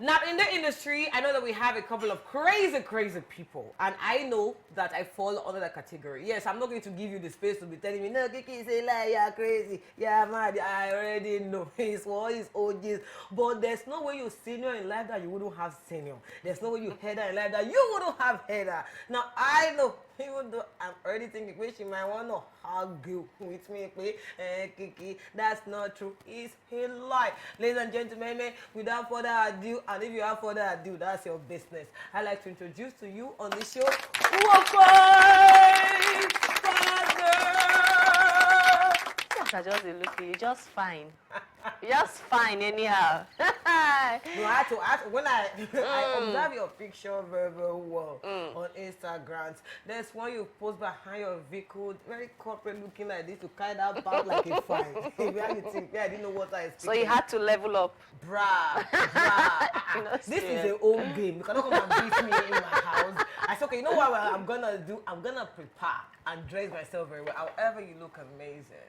Now, in the industry, I know that we have a couple of crazy people. And I know that I fall under that category. Yes, I'm not going to give you the space to be telling me, no, Kiekie, say lie, you're crazy. Yeah, mad. I already know. It's all his OGs. But there's no way you're senior in life that you wouldn't have senior. There's no way you're header in life that you wouldn't have header. Now, I know, even though I'm already thinking, she might want to argue with me, Kiekie, that's not true. It's a lie. Ladies and gentlemen, without further ado, and if you have further ado, that's your business. I'd like to introduce to you on the show, Wofaifada. I just look at you, just fine. Just fine anyhow. No, I had to when I observe your picture very well on Instagram. There's one you post behind your vehicle, very corporate looking like this, to kind of bow like a fine. Reality, I didn't know what I expected. So you had to level up. Bruh. This is a home game. You cannot come and beat me in my house. I said, okay, you know what I'm gonna do? I'm gonna prepare and dress myself very well. However, you look amazing.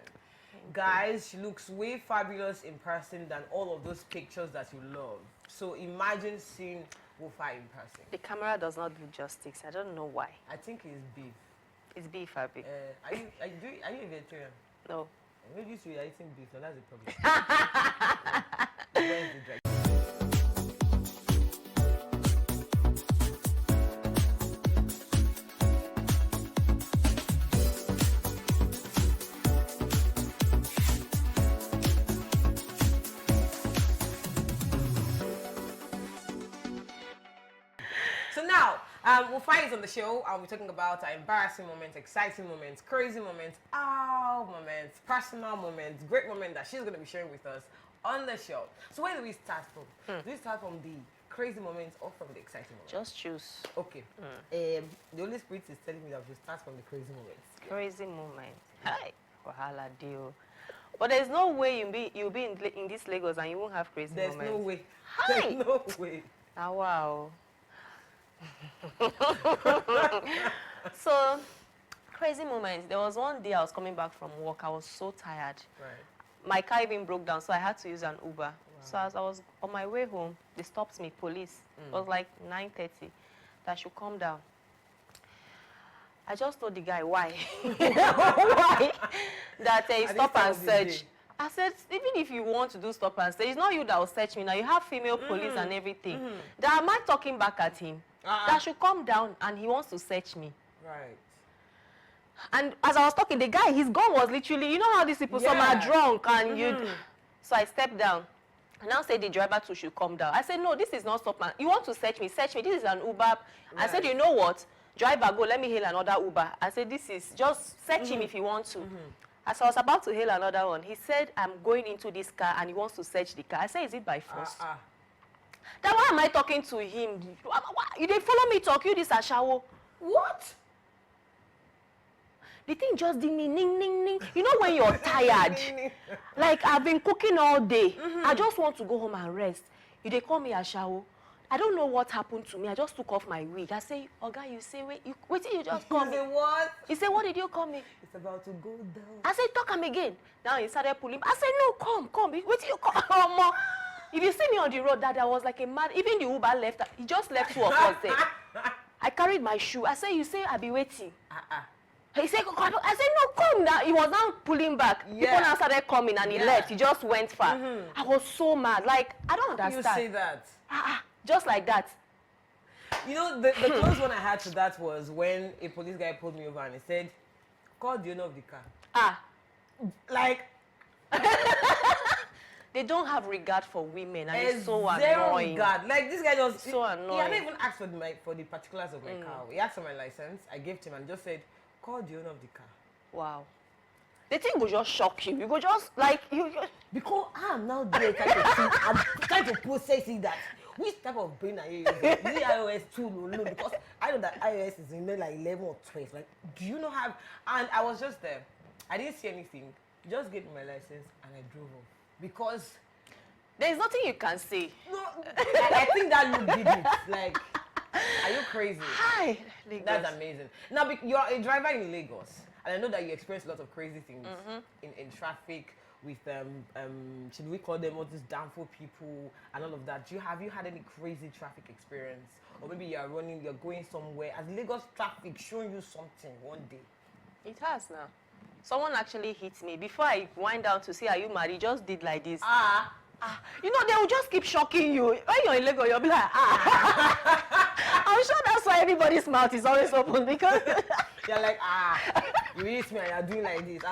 Guys, she looks way fabulous in person than all of those pictures that you love. So imagine seeing Wofa in person. The camera does not do justice. I don't know why. I think it's beef. It's beef, Abby. Are you a vegetarian? No. Maybe you are eating beef, so that's the problem. So now, Wofa is on the show, and we're talking about embarrassing moments, exciting moments, crazy moments, moments, personal moments, great moments that she's going to be sharing with us on the show. So where do we start from? Do we start from the crazy moments or from the exciting moments? Just choose. Okay. The Holy Spirit is telling me that we start from the crazy moments. Crazy moments. Hi. Wahala deal. But there's no way you'll be in this Lagos and you won't have crazy moments. There's no way. Hi. There's no way. Ah, wow. So, crazy moments. There was one day I was coming back from work. I was so tired. Right. My car even broke down, so I had to use an Uber. Wow. So as I was on my way home, they stopped me, police. It was like 9:30. That I should come down. I just told the guy why. Why? That he stop and search. I said, even if you want to do stop and search, it's not you that will search me now. You have female police and everything. That am I talking back at him? That should come down and he wants to search me. Right. And as I was talking, the guy, his gun was literally, you know how these people, some are drunk and So I stepped down. And now said the driver too should come down. I said, no, this is not stop and you want to search me, search me. This is an Uber. Right. I said, you know what? Driver, go, let me hail another Uber. I said, this is, just search him if you want to. As I was about to hail another one, he said, I'm going into this car and he wants to search the car. I said, is it by force? Then why am I talking to him? You didn't follow me talk, you this Ashawo. What? The thing just did me, ning, ning, ning. You know when you're tired? Like, I've been cooking all day. I just want to go home and rest. You they call me Ashawo. I don't know what happened to me. I just took off my wig. I say, Oga, you say, wait till you just call me. You say what? He said, what did you call me? It's about to go down. I said, talk him again. Now he started pulling. I said, no, come. Wait till you come. If you see me on the road, that I was like a mad. Even the Uber left. He just left 2 of us there. I carried my shoe. I said, you say I'll be waiting. He said, come. I said, no, come now. He was now pulling back. People now started coming and he left. He just went far. I was so mad. Like, I don't understand. You say that? Just like that. You know, the close one I had to that was when a police guy pulled me over and he said, call the owner of the car. Like, they don't have regard for women and it's so zero annoying. Regard. Like, this guy just... So annoying. He hadn't even asked for the particulars of my car. He asked for my license. I gave it to him and just said, call the owner of the car. Wow. The thing will just shock you. You go just, like, you just... Because I'm now there trying to see, I'm trying to process it that which type of brain are you using? Is it iOS 2 or no? Because I know that iOS is in there like 11 or 12. Like, do you not have... And I was just there. I didn't see anything. Just gave me my license and I drove off. Because... There's nothing you can say. No, I think that look did it. Like, are you crazy? Hi, Lagos. That's amazing. Now, you're a driver in Lagos. And I know that you experience a lot of crazy things in traffic with should we call them all these downfall people and all of that? Have you had any crazy traffic experience? Or maybe you're going somewhere, as Lagos traffic showing you something one day? It has now. Someone actually hit me. Before I wind down to say, are you mad? He just did like this. You know, they will just keep shocking you. When you're in Lagos, you'll be like, I'm sure that's why everybody's mouth is always open, because you're like, you hit me and you're doing like this.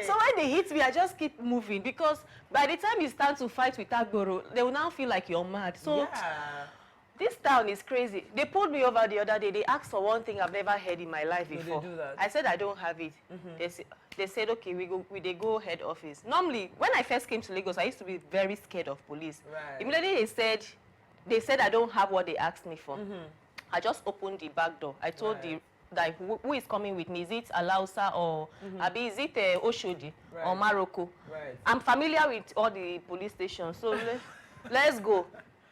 So when they hit me, I just keep moving, because by the time you start to fight with Agboro, they will now feel like you're mad. So this town is crazy. They pulled me over the other day. They asked for one thing I've never heard in my life before. They do that? I said I don't have it. They said, okay, they go head office. Normally, when I first came to Lagos, I used to be very scared of police. Right. Immediately they said I don't have what they asked me for. I just opened the back door. I told who is coming with me? Is it Alausa or Abi? Is it Oshodi or Morocco? Right. I'm familiar with all the police stations, so let's go.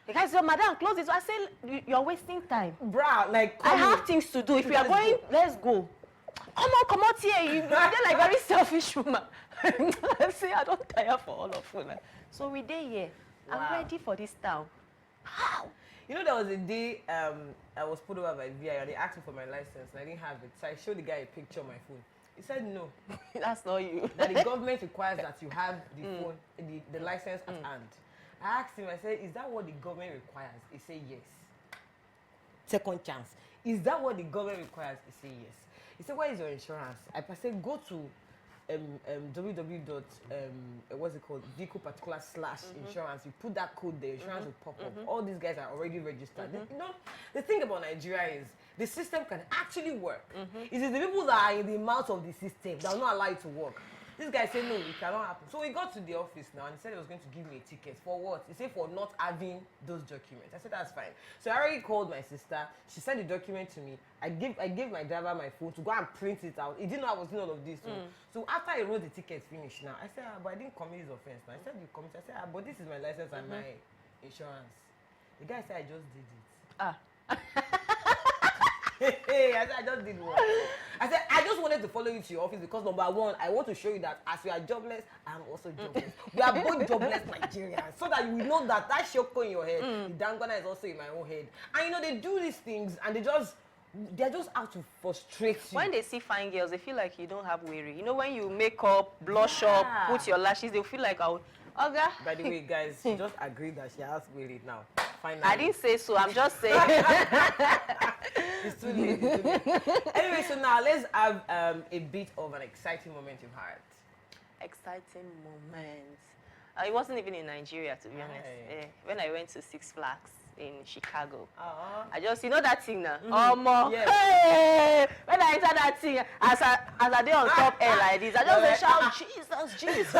The guy said, madam, close it. So I said, you're wasting time. Bruh, like, I have things to do. If we are going, let's go. Come out here. You're like very selfish woman. I say, I don't tire for all of you. So we day here. Wow. I'm ready for this town. How? You know, there was a day I was pulled over by VI and they asked me for my license and I didn't have it. So I showed the guy a picture on my phone. He said no. That's not you. That the government requires that you have the phone, the license at hand. I asked him, I said, is that what the government requires? He said yes. Second chance. Is that what the government requires? He said yes. He said, where is your insurance? I said, go to vehicle particular / insurance. You put that code there, insurance will pop up. All these guys are already registered. You know, the thing about Nigeria is the system can actually work. It is the people that are in the mouth of the system that will not allow it to work. This guy said, no, it cannot happen. So we got to the office now and he said he was going to give me a ticket. For what? He said for not having those documents. I said, that's fine. So I already called my sister. She sent the document to me. I gave my driver my phone to go and print it out. He didn't know I was doing all of this. So after I wrote the ticket finished now, I said, but I didn't commit this offense. Now I said, you commit. I said, but this is my license and my insurance. The guy said, I just did it. I said, I just did one. I said, I just wanted to follow you to your office because number one, I want to show you that as you are jobless, I'm also jobless. We are both jobless Nigerians. So that you will know that shoko in your head, the dangana is also in my own head. And you know, they do these things and they're just out to frustrate you. When they see fine girls, they feel like you don't have weary. You know, when you make up, blush up, put your lashes, they'll feel like, Oga. By the way, guys, she just agreed that she has weary now. Finally. I didn't say so, I'm just saying. It's too late. Anyway, so now let's have a bit of an exciting moment you've had. Exciting moment. It wasn't even in Nigeria, to be honest. When I went to Six Flags in Chicago, I just, you know that thing now? Yes. Hey! When I enter that thing, as I did on top air like this, I just shout, Jesus.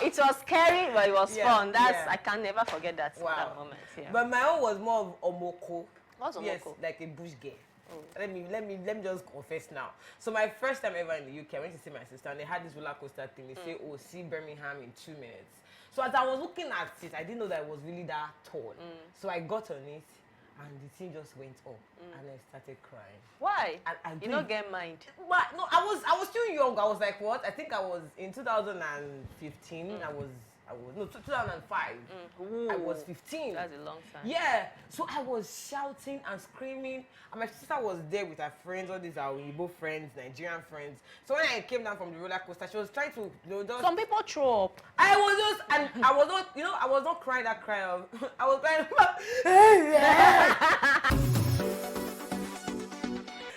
It was scary, but it was fun. I can never forget that moment. Yeah. But my own was more of Omoko. What's Omoko? Yes, like a bush girl. Let me just confess now. So my first time ever in the UK, I went to see my sister and they had this roller coaster thing. They say, oh, see Birmingham in 2 minutes. So as I was looking at it, I didn't know that it was really that tall. So I got on it and the thing just went up and I started crying. Why? And you don't get mind. But no, I was still young. I was like, what? I think I was in 2015. I was 2005. I was 15. That's a long time. Yeah. So I was shouting and screaming. And my sister was there with her friends, all these are Igbo friends, Nigerian friends. So when I came down from the roller coaster, she was trying to, some people throw up. I was not crying that cry of, I was crying.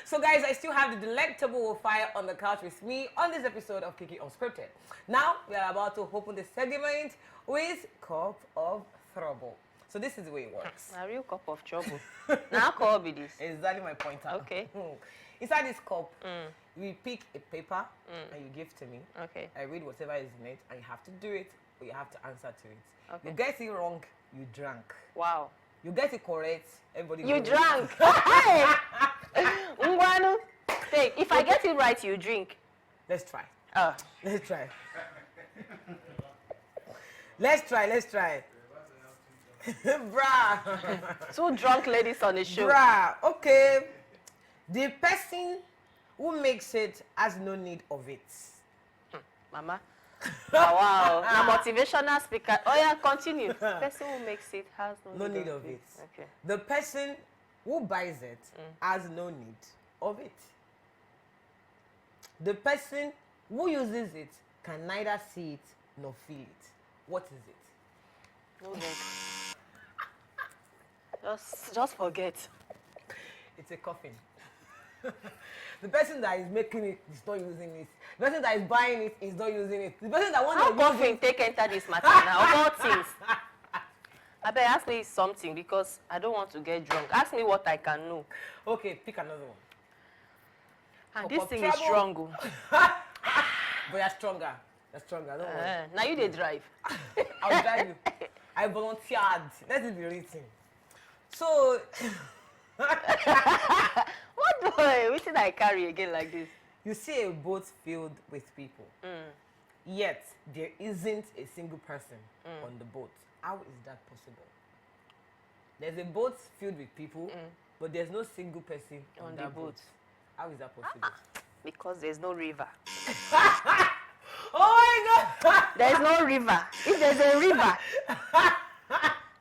So guys, I still have the delectable Wofaifada on the couch with me on this episode of Kiekie Unscripted. Now, we are about to open the segment with Cup of Trouble. So this is the way it works. A real cup of trouble. Now, call me this. Exactly my pointer. Okay. Inside this cup, we pick a paper and you give to me. Okay. I read whatever is in it and you have to do it or you have to answer to it. Okay. You get it wrong, you drank. Wow. You get it correct, everybody You goes. drank. Hey! Ngwanu. Take. If I get it right, you drink. Let's try. Oh. Let's try. Let's try. Bruh. 2 drunk ladies on the show. Bruh. Okay. The person who makes it has no need of it. Mama. Wow. Now motivational speaker. Oh yeah, continue. Person who makes it has No need of it. Okay. The person who buys it has no need of it. The person who uses it can neither see it nor feel it. What is it? No leg. Just forget. It's a coffin. The person that is making it is not using it. The person that is buying it is not using it. The person that wants to use coffin it. take enter this matter now? All things. I bet ask me something because I don't want to get drunk. Ask me what I can know. Okay, pick another one. And this thing is strong. But you're stronger. You're stronger. Don't worry. Now you they drive. I'll drive you. I volunteered. Let it be written. So, What boy? Which thing I carry again like this? you see a boat filled with people. Yet, there isn't a single person on the boat. How is that possible? There's a boat filled with people, but there's no single person on that boat. How is that possible? Because there's no river. Oh my God! There's no river. If there's a river,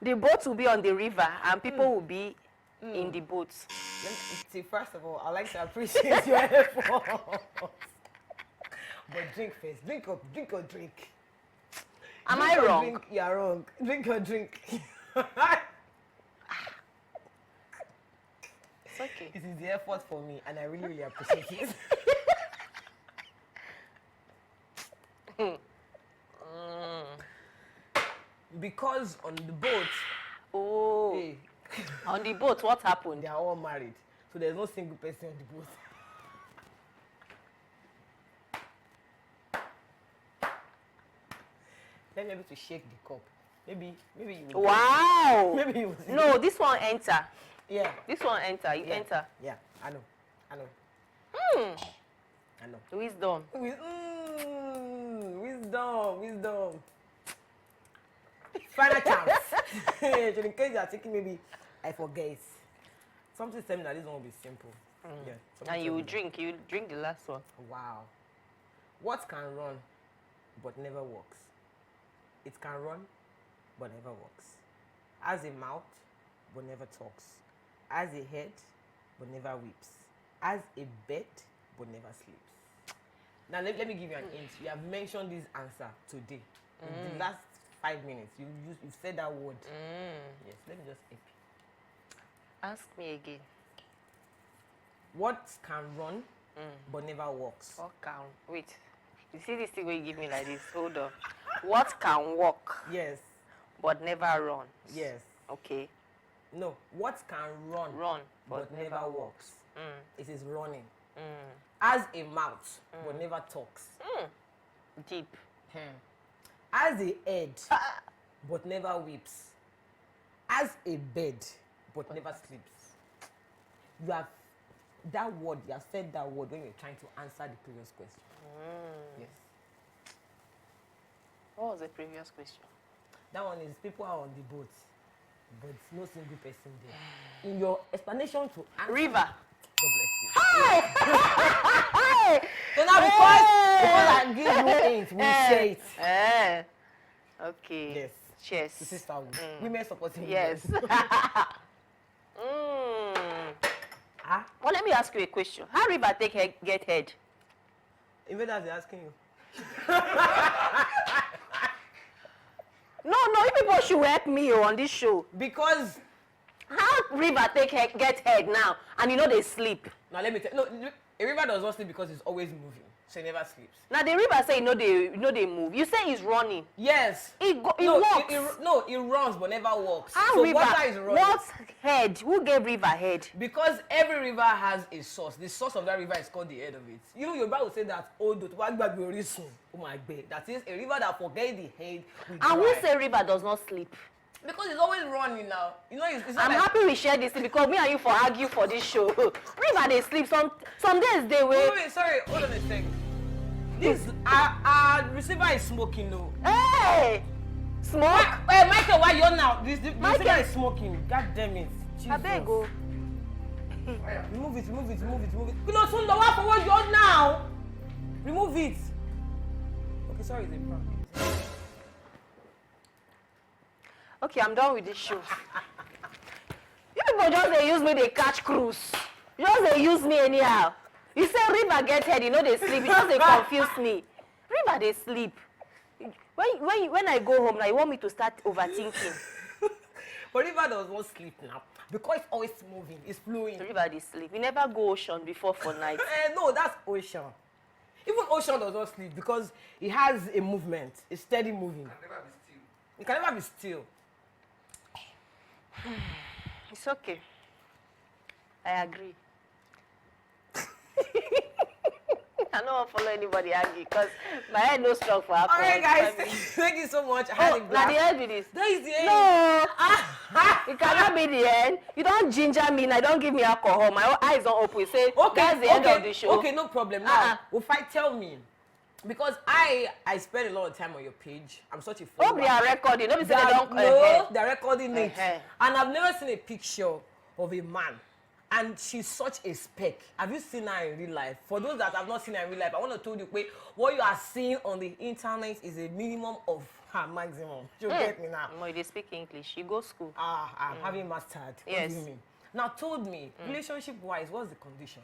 the boat will be on the river and people will be in the boats. Let me see, first of all, I'd like to appreciate your effort. But drink first. Drink up. Drink or drink. Am I wrong? Drink. You're wrong. Drink or drink. It's okay. It is the effort for me, and I really, really appreciate it. Because on the boat, Oh, hey, on the boat, what happened? they are all married, so there's no single person on the boat. Let me be able to shake the cup. Maybe you will. Wow. Maybe you will see. No, this one enter. Yeah. This one enter. You Yeah. enter. Yeah. I know. I know. Wisdom. Wisdom. Final chance. Just in case you are thinking maybe I forget. Something tell me that this one will be simple. Yeah. And you will drink. You drink the last one. Wow. What can run but never walks? It can run but never walks. Has a mouth but never talks. Has a head but never weeps. Has a bed but never sleeps. Now let me give you an hint. You have mentioned this answer today. In the last 5 minutes, you've said that word. Yes, let me just help you. Ask me again. What can run but never walks? What can? Wait. You see this thing where you give me like this? Hold on. What can walk Yes. but never run? Yes. Okay. No. What can run Run but never walks? It is running. Mm. Has a mouth but never talks. Deep. Has a head but never weeps. Has a bed but never sleeps. You have that word, you have said that word when you're trying to answer the previous question. Yes. What was the previous question? That one is people are on the boat, but no single person there. In your explanation to answer, River. God bless you. So now because I give you hints, we say it. Okay. Yes. Cheers. To sisterhood. Women supporting Yes. women. Well, let me ask you a question. How river get head? Invaders are asking you. No, you people should help me on this show. Because How river get head now, and you know they sleep? now let me tell you. No, a river does not sleep because it's always moving. So it never sleeps. Now the river say they move. You say it's running. Yes. It walks. It runs but never walks. How so river? water is running. What head? Who gave river head? Because every river has a source. The source of that river is called the head of it. You know, your Bible say that Odo, oh my God, that is a river that forgets the head. And who say river does not sleep? Because it's always running now. You know, it's not I'm like, happy we share this thing because me and you for argue for this show. River they sleep. Some days they wake. Wait, sorry, hold on a second. This our receiver is smoking though. Hey! Smoke? Hey, Michael, why you're now? This Michael. receiver is smoking. God damn it. Jesus. I beg go. Remove it. You know, soon the one for what you're now. Remove it. sorry, it's a prank. Okay, I'm done with this show. You people just they use me, they catch cruise. Just they use me anyhow. You say River get head, you know they sleep. You just they confuse me. River they sleep. When I go home now, you want me to start overthinking. But River does not sleep now because it's always moving, it's flowing. River they sleep. We never go ocean before for night. No, that's ocean. Even ocean does not sleep because it has a movement, it's steady moving. It can never be still. It's okay. I agree. I don't follow anybody argue because my head no strong for alcohol. Alright guys, thank you so much. I had a Now glass. the end with this. That is the end. No, it cannot be the end. You don't ginger me, and I don't give me alcohol. My eyes don't open. You say, that's the end of the show. Okay, no problem. Now, tell me. Because I spend a lot of time on your page. I'm such a follower. Oh, they are recording. Nobody say they don't. No, they're recording it. And I've never seen a picture of a man. And she's such a spec. Have you seen her in real life? For those that have not seen her in real life, I want to tell you, what you are seeing on the internet is a minimum of her maximum. You get me now? No, they speak English. You go school. I'm having mastered. Yes. What do you mean? Now, told me, relationship-wise, what's the condition?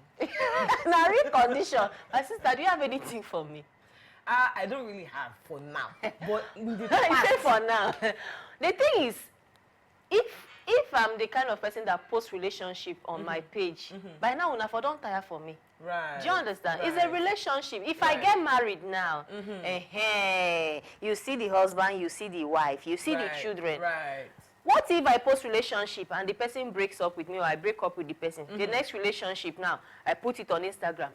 Now, real condition. My sister, do you have anything for me? I don't really have for now. But in the You past, say for now. The thing is, if I'm the kind of person that posts relationship on my page, by now una for don't tire for me. right. Do you understand? Right. It's a relationship. If I Right. get married now, you see the husband, you see the wife, you see the Right, children. Right. What if I post relationship and the person breaks up with me or I break up with the person? The next relationship now, I put it on Instagram.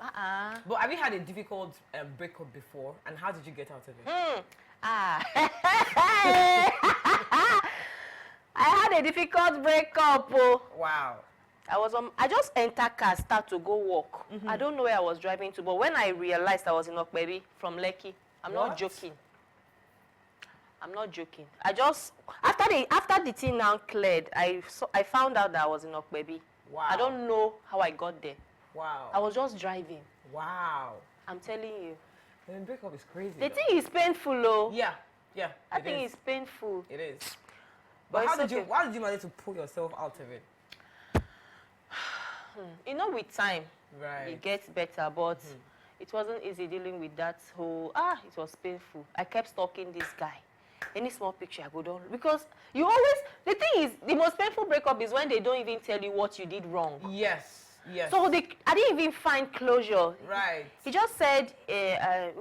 But have you had a difficult breakup before? And how did you get out of it? I had a difficult breakup. Oh. Wow. I just enter car, start to go walk. I don't know where I was driving to, but when I realized I was in Okpebi from Lekki, I'm not joking. I'm not joking. I just after the thing now cleared, I found out that I was in Okpebi. Wow. I don't know how I got there. Wow. I was just driving. Wow. I'm telling you. The breakup is crazy. The though. thing is painful, though. Yeah. Yeah. I think it's painful. It is. But But it's okay. why did you manage to pull yourself out of it? You know, with time, Right. it gets better, but it wasn't easy dealing with that whole, it was painful. I kept stalking this guy. Any small picture I go down, because you always, the thing is, the most painful breakup is when they don't even tell you what you did wrong. Yes. Yes. So I didn't even find closure. Right. He just said,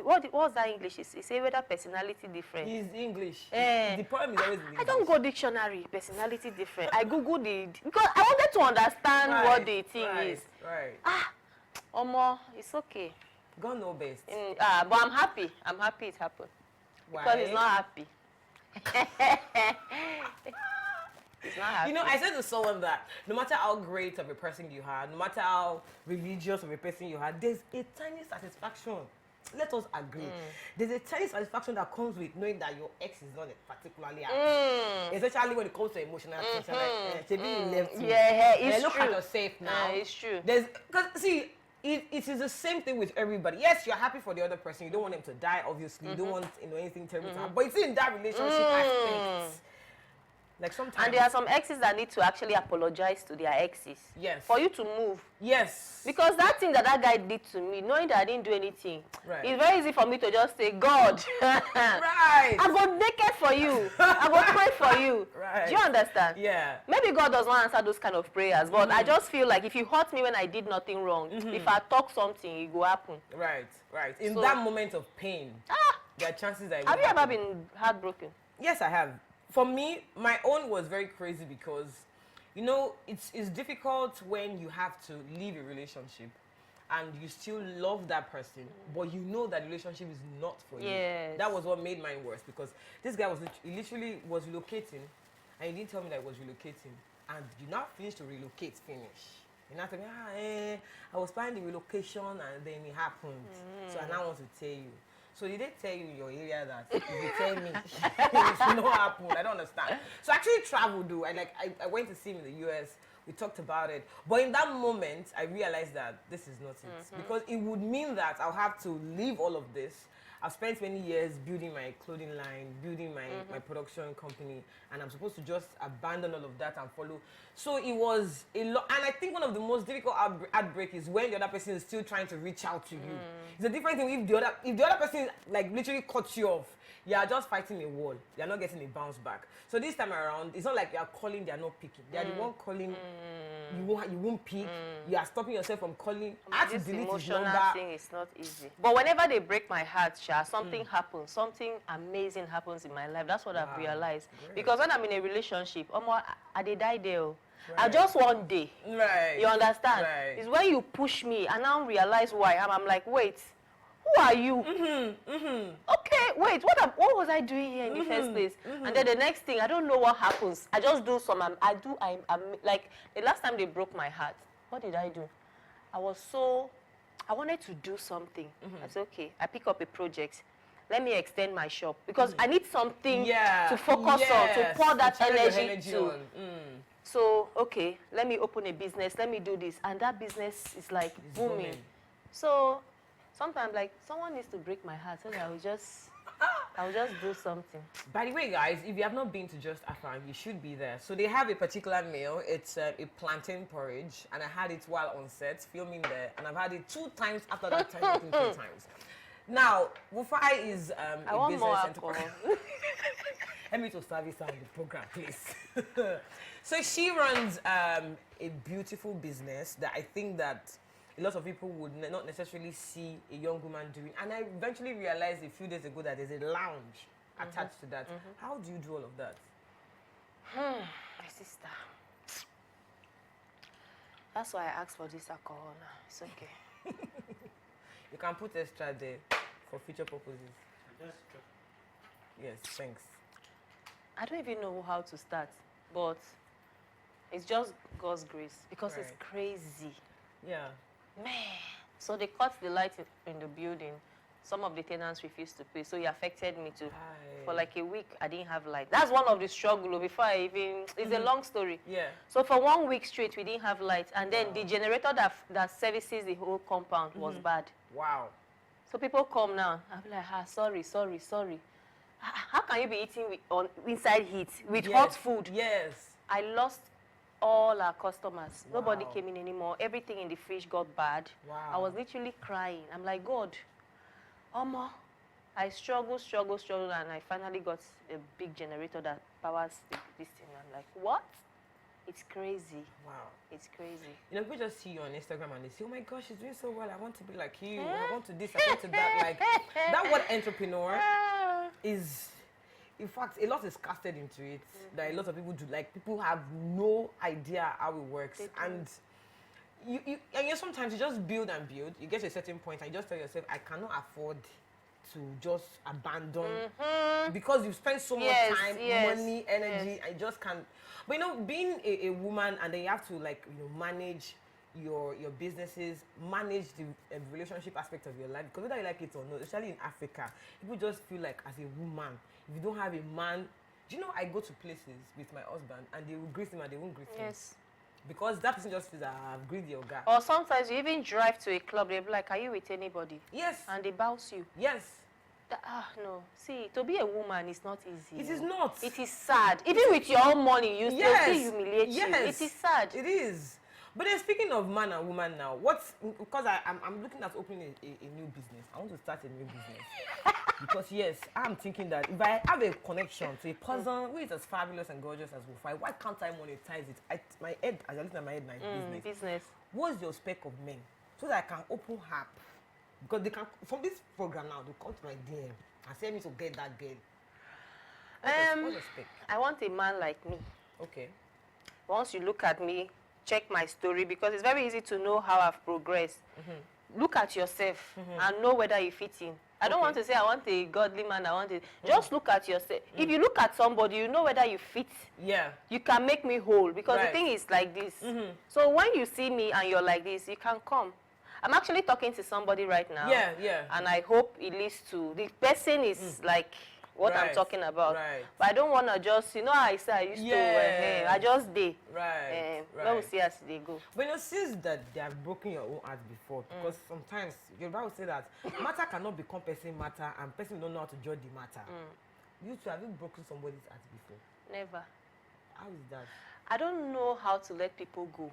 what was that English? He said whether personality different. He's English. Eh. The problem is always in English. I don't go dictionary, personality different. I Googled it because I wanted to understand what the thing is. Right. Omo, it's okay. God know best. But I'm happy. I'm happy it happened. Why? Because he's not happy. He's not happy. You know, I said to someone that no matter how great of a person you are, no matter how religious of a person you are, there's a tiny satisfaction. Let us agree. There's a tiny satisfaction that comes with knowing that your ex is not particularly happy. Especially when it comes to emotional things. Like, you left me. Yeah, it's Look true. at yourself now. It's true. Because see, it is the same thing with everybody. Yes, you're happy for the other person. You don't want them to die, obviously. You don't want anything terrible to happen. But it's in that relationship aspect. Like sometimes. And there are some exes that need to actually apologize to their exes. Yes. For you to move. Yes. Because that thing that guy did to me, knowing that I didn't do anything, Right. it's very easy for me to just say, God, Right. I go naked for you. I go pray for you. Right. Do you understand? Yeah. Maybe God does not answer those kind of prayers, but I just feel like if you hurt me when I did nothing wrong, if I talk something, it will happen. Right. Right. In So- that moment of pain, there are chances that it Have will you ever happen. been heartbroken? Yes, I have. For me, my own was very crazy because, you know, it's difficult when you have to leave a relationship and you still love that person, but you know that the relationship is not for you. Yes. That was what made mine worse because this guy was literally was relocating and he didn't tell me that he was relocating. And you now finish to relocate, finish. You now tell me, I was planning the relocation and then it happened. So I now want to tell you. So did they tell you in your area that if you tell me it's not happened? I don't understand. So I actually traveled though. I went to see him in the US. We talked about it. But in that moment, I realized that this is not it. Because it would mean that I'll have to leave all of this I've spent many years building my clothing line, building my production company, and I'm supposed to just abandon all of that and follow. So it was a lot. And I think one of the most difficult heartbreak is when the other person is still trying to reach out to you. It's a different thing if the other person like literally cuts you off. You are just fighting a wall. You are not getting a bounce back. So this time around, it's not like you are calling, they are not picking. They are the one calling, you won't pick. You are stopping yourself from calling. This emotional thing is not easy. But whenever they break my heart, something happens. Something amazing happens in my life. That's what I've realized. Great. Because when I'm in a relationship, I dey die there. I just one day. Right. You understand? Right. It's when you push me and now realize who I am. I'm like, wait. Who are you? Okay, wait, what was I doing here in the first place? And then the next thing, I don't know what happens. I just do some, I'm like, the last time they broke my heart, what did I do? I wanted to do something. I said, okay, I pick up a project. Let me extend my shop because I need something to focus on, to pour that energy to. So, okay, let me open a business, let me do this. And that business is like booming. So, sometimes, like, someone needs to break my heart so that I will just do something. By the way, guys, if you have not been to Just Afang, you should be there. So they have a particular meal. It's a plantain porridge, and I had it while on set, filming there, and I've had it 2 times after that time, I think 3 times. Now, Wofai is a business enterprise. Let me to service on the program, please. So she runs a beautiful business that I think that a lot of people would not necessarily see a young woman doing. And I eventually realized a few days ago that there's a lounge attached to that. How do you do all of that? My sister. That's why I asked for this alcohol now. It's okay. You can put extra there for future purposes. Yes, thanks. I don't even know how to start, but it's just God's grace because it's crazy. Yeah. Man. So they cut the light in the building. Some of the tenants refused to pay, so it affected me too. For like a week, I didn't have light. That's one of the struggles before I even... It's a long story. Yeah. So for 1 week straight, we didn't have light. And then the generator that services the whole compound was bad. Wow. So people come now. I'll be like, sorry. How can you be eating inside heat with hot food? Yes. I lost all our customers. Nobody came in anymore. Everything in the fridge got bad. Wow. I was literally crying. I'm like, God, Oma. I struggled, and I finally got a big generator that powers this thing. I'm like, what? It's crazy. Wow. It's crazy. You know, people just see you on Instagram and they say, oh my gosh, she's doing so well. I want to be like you. I want to this, I want to that. Like, that word entrepreneur is... In fact, a lot is casted into it that a lot of people do. Like, people have no idea how it works. And you sometimes you just build and build. You get to a certain point and you just tell yourself, I cannot afford to just abandon because you've spent so much time, money, energy, I just can't. But you know, being a woman and then you have to like, you know, manage your businesses, manage the relationship aspect of your life, because whether you like it or not, especially in Africa, people just feel like as a woman, if you don't have a man, do you know I go to places with my husband and they will greet him and they won't greet him? Yes. Because that person just feels that I've greeted your guy. Or sometimes you even drive to a club, they'll be like, are you with anybody? Yes. And they bounce you. Yes. No. See, to be a woman is not easy. It is not. It is sad. Even with your own money, you still humiliate you. It is sad. It is. But then speaking of man and woman now, because I'm looking at opening a new business. I want to start a new business. Because yes, I'm thinking that if I have a connection to a person who is as fabulous and gorgeous as Wofai, why can't I monetize it? My head, as I look at my head now, business. What's your spec of men? So that I can open her. Because they can, from this program now, they come to my DM and say me to get that girl. What's your spec? I want a man like me. Okay. Once you look at me, check my story, because it's very easy to know how I've progressed. Look at yourself and know whether you fit in. I don't want to say I want a godly man, I want it. Just look at yourself. If you look at somebody, you know whether you fit. Yeah. You can make me whole, because the thing is like this. So when you see me and you're like this, you can come. I'm actually talking to somebody right now. And I hope it leads to, the person is like what I'm talking about. Right. But I don't want to just, you know how I say I used to, I just did. Right. Let me see as they go. But you since that they have broken your own heart before, because sometimes your Bible say that matter cannot become person matter and person don't know how to judge the matter. You two, have you broken somebody's heart before? Never. How is that? I don't know how to let people go.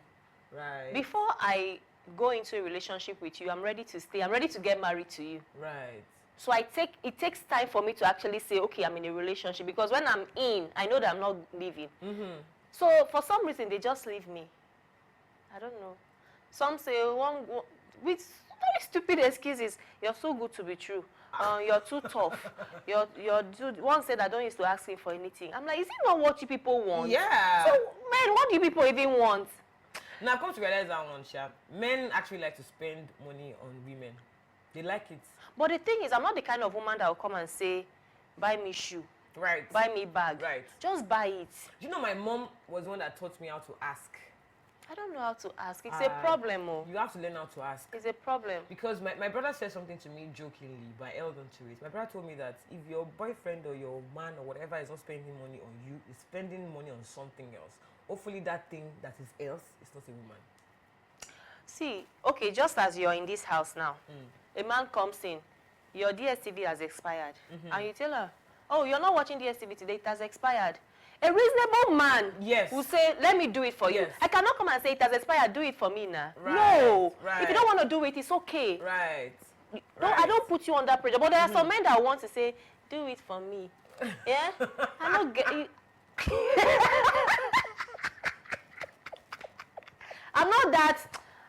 Right. Before I go into a relationship with you, I'm ready to stay. I'm ready to get married to you. Right. So it takes time for me to actually say, okay, I'm in a relationship. Because when I'm in, I know that I'm not leaving. So for some reason, they just leave me. I don't know. Some say, with very stupid excuses, you're so good to be true. You're too tough. One said I don't used to ask him for anything. I'm like, is it not what you people want? Yeah. So, man, what do you people even want? Now, I've come to realize that one, Sha. Men actually like to spend money on women. They like it. But the thing is, I'm not the kind of woman that will come and say, buy me shoe. Right. Buy me bag. Right. Just buy it. You know, my mom was the one that taught me how to ask. I don't know how to ask. It's a problem, oh. You have to learn how to ask. It's a problem. Because my brother said something to me jokingly, but I held on to it. My brother told me that if your boyfriend or your man or whatever is not spending money on you, is spending money on something else. Hopefully that thing that is else is not a woman. See, okay, just as you're in this house now, a man comes in, your DSTV has expired, and you tell her, oh, you're not watching DSTV today, it has expired. A reasonable man will say, let me do it for you. I cannot come and say, it has expired, do it for me now. Right. No. Right. If you don't want to do it, it's okay. Right. I don't put you under pressure. But there are some men that want to say, do it for me. Yeah? I don't get it. I'm not that...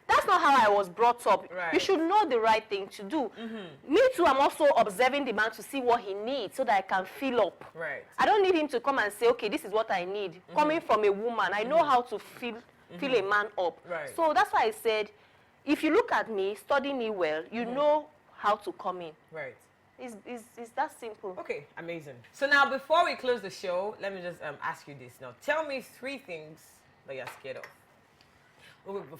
That's not how I was brought up. Right. You should know the right thing to do. Me too, I'm also observing the man to see what he needs so that I can fill up. Right. I don't need him to come and say, okay, this is what I need. Coming from a woman, I know how to fill a man up. Right. So that's why I said, if you look at me, study me well, you know how to come in. Right. It's that simple. Okay, amazing. So now, before we close the show, let me just ask you this. Now, tell me 3 things that you're scared of.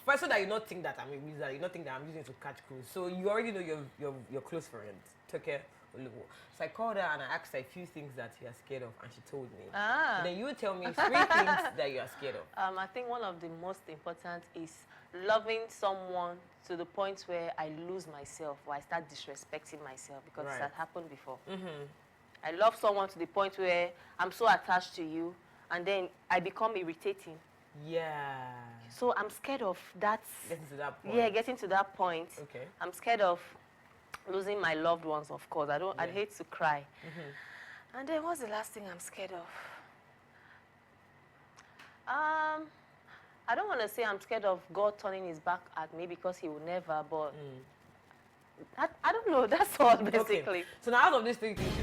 First, so that you not think that I'm a wizard, you not think that I'm using it to catch crews. So you already know your close friend, Toke Oluwo. So I called her and I asked her a few things that you are scared of, and she told me. And then you tell me 3 things that you are scared of. I think one of the most important is loving someone to the point where I lose myself or I start disrespecting myself, because that happened before. I love someone to the point where I'm so attached to you, and then I become irritating. Yeah. So I'm scared of that. Getting to that point. Yeah, getting to that point. Okay. I'm scared of losing my loved ones, of course. I'd hate to cry. And then what's the last thing I'm scared of? I don't want to say I'm scared of God turning his back at me, because he will never, but I don't know. That's all, basically. Okay. So now, out of these 3 things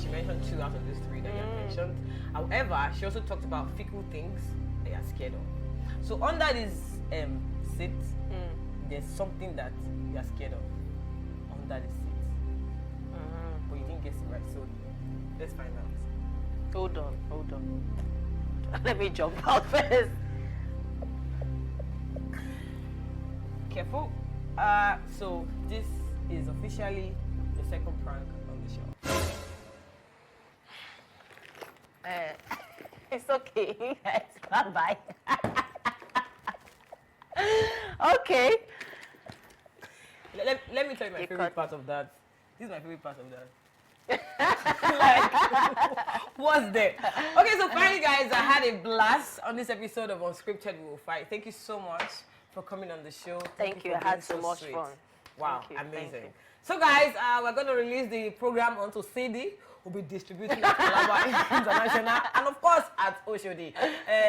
she mentioned 2 out of these 3 that you have mentioned. However, she also talked about fickle things that you're scared of. So under this seat, there's something that you're scared of under the seat. But you didn't guess it right, so let's find out. Hold on. Let me jump out first. Careful. So this is officially the second prank on the show. It's okay, guys. Bye-bye. Okay. Let me tell you my favorite part of that. This is my favorite part of that. What's there? Okay, so finally, guys, I had a blast on this episode of Unscripted Wofaifada. Thank you so much for coming on the show. Thank you. I had so much fun. Wow, amazing. So, guys, we're going to release the program onto CD. We'll be distributing at Calabar International and, of course, at Oshodi.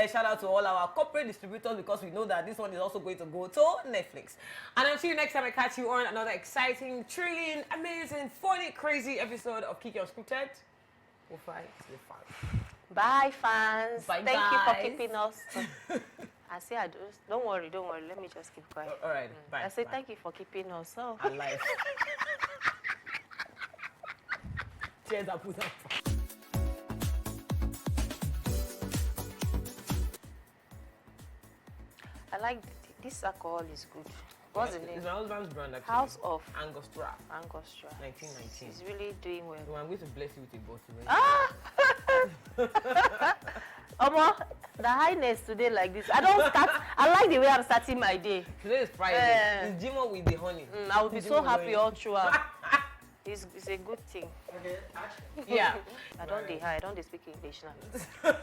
Shout out to all our corporate distributors, because we know that this one is also going to go to Netflix. And until next time, I catch you on another exciting, thrilling, amazing, funny, crazy episode of Kiekie Unscripted. We'll fight to the fans. Bye, fans. Bye, Thank guys. you for keeping us. I say, don't worry. Let me just keep quiet. All right, bye. I say, bye. Thank you for keeping us. Alive. Cheers, I put up. I like this alcohol is good. What's the name? It's my husband's brand actually. House of Angostura. Angostura. 1919. He's really doing well. So I'm going to bless you with a bottle. Ah! Omo, the highness today like this. I don't start. I like the way I'm starting my day. Today is Friday. It's Jimo with the honey. I will be so happy all throughout. It's a good thing. Okay. Yeah. I don't dey high. I don't dey speak English now.